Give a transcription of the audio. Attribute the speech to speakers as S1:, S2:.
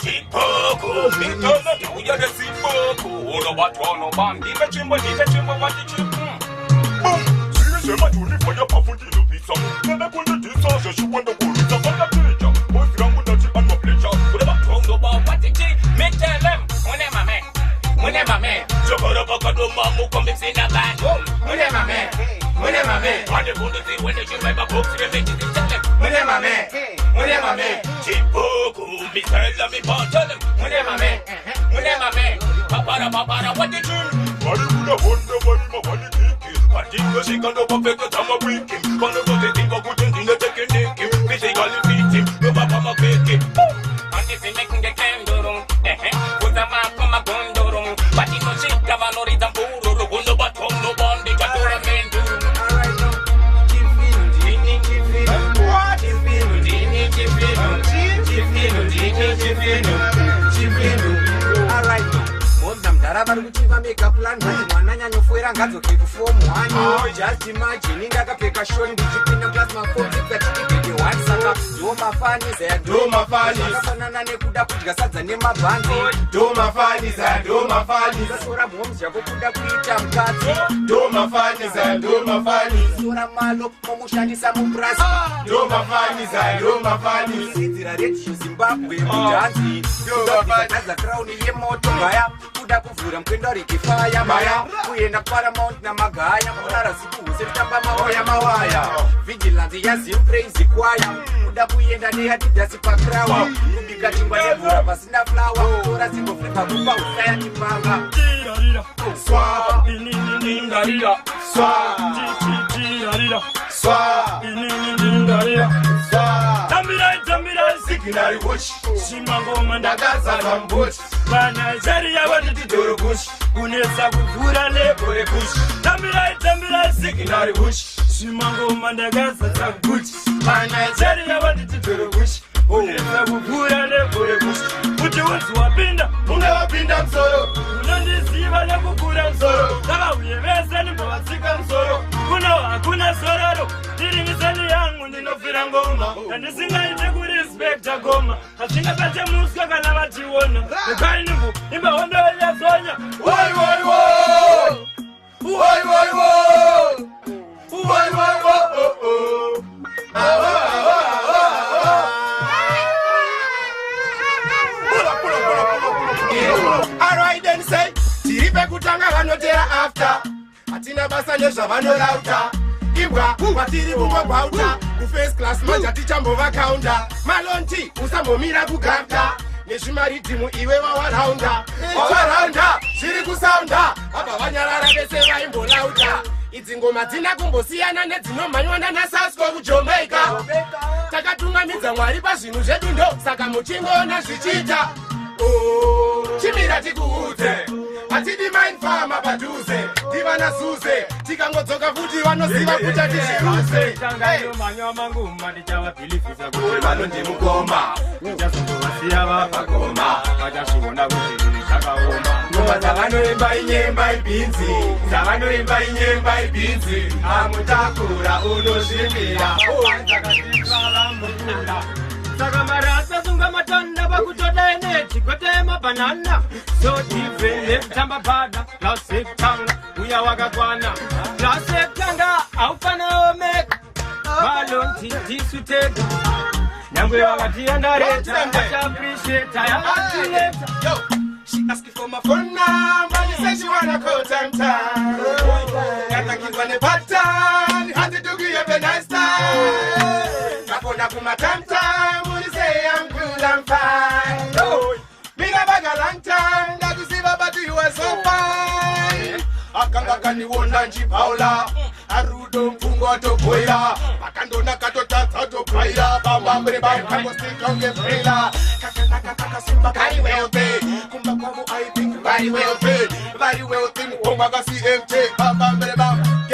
S1: Chipoku, mitona tuya de sipoku. Uno batono bandi, bechimbo, wati chipu. Boom, sema tuni fanya pafundi no pizza. Nene kunde tisa, sheshi wanda kuriza fanya pizza. Boy firangu nachi anwa plecha. Uno batono ba wati chi, mitelem. Mune mame, chokora bakado mamu kombisi na band. Mune mame. Ade kunde si wende shimeba box reveji si chale. Mune mame, chipoku, mitela mi patale. Mune mame, papara, what did you? Mari una wonder, mari tiki. Patinga shikando papeka tama wiki. Kono kote timba kutendi na teke niki. Physically fit him, no papa ma fake. And if he making the candle, put a man from a gondoro. Patino shika vanori tampuro. Uno baton no bandi katora mendu. Alright now, alright now. Mudamdara vari kuchiva make plan kuti mwana nyanyofuera ngadzoke kufomu 1. Just imagine ndakapfeka shoni ndichipinda class mafonzi kachitibheke 1 saka ndo mafani zvakafanana nekuda kudya sadza nemabhanzi ndo mafani sora mhomu zvako kuda kuita mukadzi ndo mafani sora malo momushandisa mupurasi ndo mafani sidzira radio Zimbabwe mudhanzi kuda crown yemoto mbaya kuda kuvhura mukenda rekefaya maya kuenda Paramount namagaya munara zikuhuse kutamba mawaya vigilance yaZimpraise kwaya kuda kuenda neadidasi pakrawa kubika chingwa nemvura pasina flawa tora zingoflepa kupa usaya chipanga swa inindarira swa swa inindarira swa tamira signal watch simangoma ndakazana mbuti bana Zaria waditi doro bush unesa kuvura lebore bush tamira signal watch simangoma ndakazana mbuti bana Zaria waditi doro bush unesa kuvura lebore bush kuti unzi wapinda ungawapinda msoro unondiziva nekukura msoro takauye vese nimbovatsika msoro kuna sororo ndiringisani yangu ndinofira ngoma kandisingaite kurespekta goma asingapete muswa kana vationa ekainimbu imbahondoyazonya Alright then say tiripe kutanga vanotera after atina basa nezvavanorauta imbwa kwatiri mumagwauta kufirst class manja tichambova kaunda malonti usambomira kugafta nezvimaridhimu iwe wawaraunda zviri kusaunda apa vanyarara vese vaimbolauta idzi ngoma dzina kumbosiyana nedzinomhanywa nanasasko kujamaica takatungamidza mwari pazvinhu zvedu ndo saka muchingoona zvichiita chimira tikuudze hatidi mindfarma padhuze ndivana zuze tikangodzoka futi vanoziva kuti tichiruze tanganomanya manguma ndichavabhilifisa kuti vanondimukoma ndichazondovasiya vapagoma vachazviona kuti zvinhu zvakaoma ngoma dzavanoimba inyemba ibhinzi amutakura unozvimira dzakativaramukura saka marasa sunga matanda pakutoda eneji kwetema banana so tivele kutamba bada lasekutanga uya wakakwana lasekutanga aufana omeka malonti tisutega nyangwe wakatiandareta achaappreciate ayabatileta yo she asking for my phone number she said she wanna call time yatakirwa nepatani hati to give you a nice time nakona kuma time say I'm good, I'm fine. Oh, been a bag a long time. That you see, but you are so fine. Akanga ni wona njipaula. Arudo mfungo to boila. Bakando nakato tata to praia. Bamba mbre bamba stick on the prayer. Kaka simba very well paid. Kumba kwamu I think very well paid. Very well paid. Kumba kasi empty. Bamba mbre bamba.